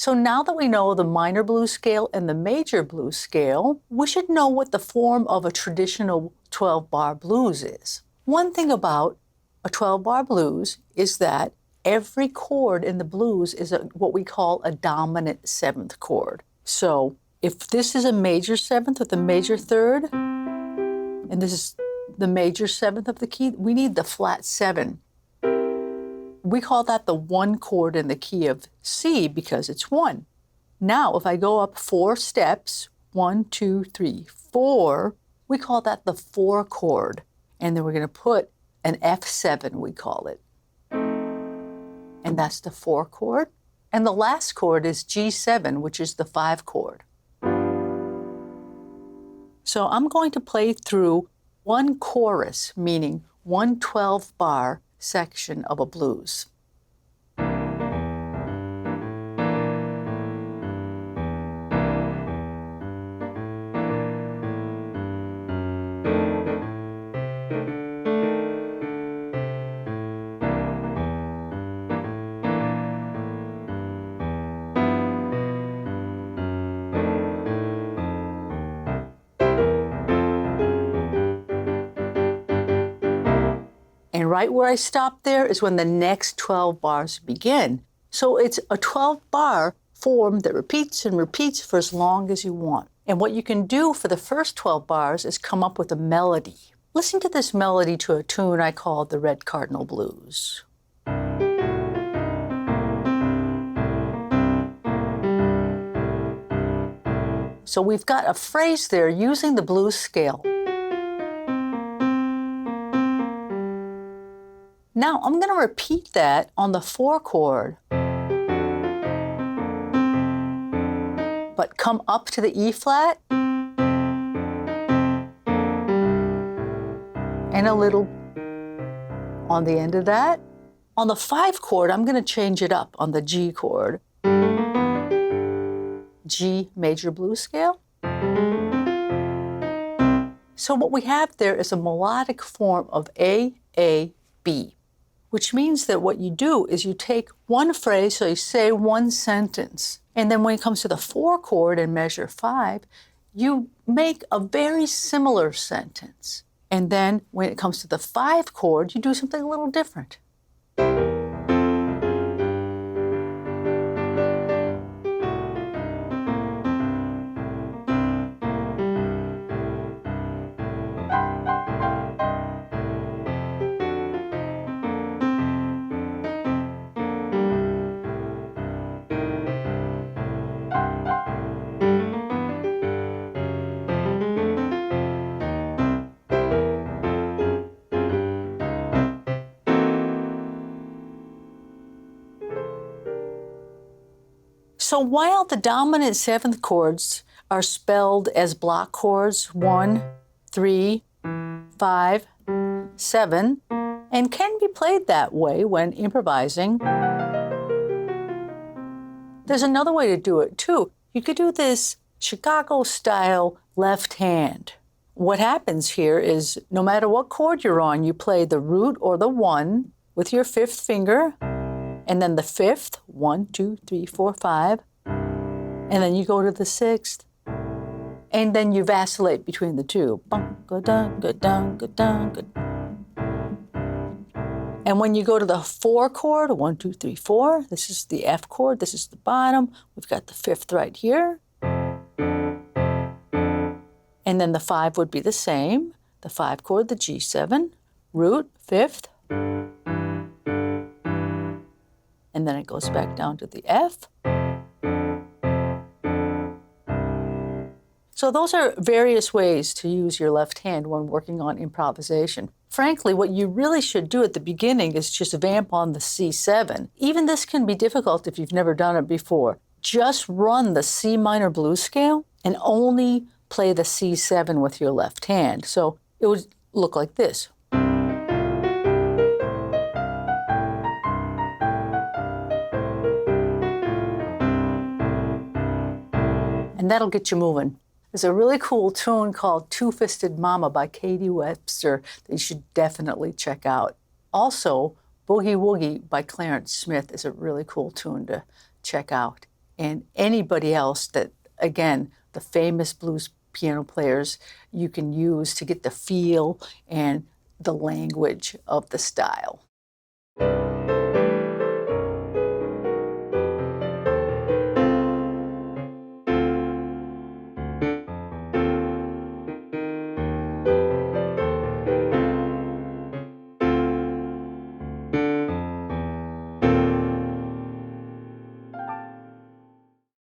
So now that we know the minor blues scale and the major blues scale, we should know what the form of a traditional 12-bar blues is. One thing about a 12-bar blues is that every chord in the blues is what we call a dominant seventh chord. So if this is a major seventh with a major third, and this is the major seventh of the key, we need the flat 7. We call that the 1 chord in the key of C because it's 1. Now, if I go up 4 steps, 1, 2, 3, 4, we call that the 4 chord. And then we're going to put an F7, we call it. And that's the 4 chord. And the last chord is G7, which is the 5 chord. So I'm going to play through one chorus, meaning one 12-bar section of a blues. And right where I stop there is when the next 12 bars begin. So it's a 12-bar form that repeats and repeats for as long as you want. And what you can do for the first 12 bars is come up with a melody. Listen to this melody to a tune I call the Red Cardinal Blues. So we've got a phrase there using the blues scale. Now I'm going to repeat that on the 4 chord, but come up to the E flat and a little on the end of that. On the 5 chord, I'm going to change it up on the G chord. G major blues scale. So what we have there is a melodic form of A, B, which means that what you do is you take one phrase, so you say one sentence, and then when it comes to the 4 chord in measure 5, you make a very similar sentence. And then when it comes to the 5 chord, you do something a little different. So while the dominant 7th chords are spelled as block chords, 1, 3, 5, 7, and can be played that way when improvising, there's another way to do it too. You could do this Chicago-style left hand. What happens here is no matter what chord you're on, you play the root or the 1 with your 5th finger, and then the 5th, 1, 2, 3, 4, 5, and then you go to the 6th, and then you vacillate between the 2. Go down, go down, go down, go down. And when you go to the 4 chord, 1, 2, 3, 4, this is the F chord, this is the bottom, we've got the 5th right here. And then the 5 would be the same, the 5 chord, the G7, root, 5th, and then it goes back down to the F. So those are various ways to use your left hand when working on improvisation. Frankly, what you really should do at the beginning is just vamp on the C7. Even this can be difficult if you've never done it before. Just run the C minor blues scale and only play the C7 with your left hand. So it would look like this. And that'll get you moving. There's a really cool tune called Two-Fisted Mama by Katie Webster that you should definitely check out. Also, Boogie Woogie by Clarence Smith is a really cool tune to check out. and anybody else that, again, the famous blues piano players you can use to get the feel and the language of the style.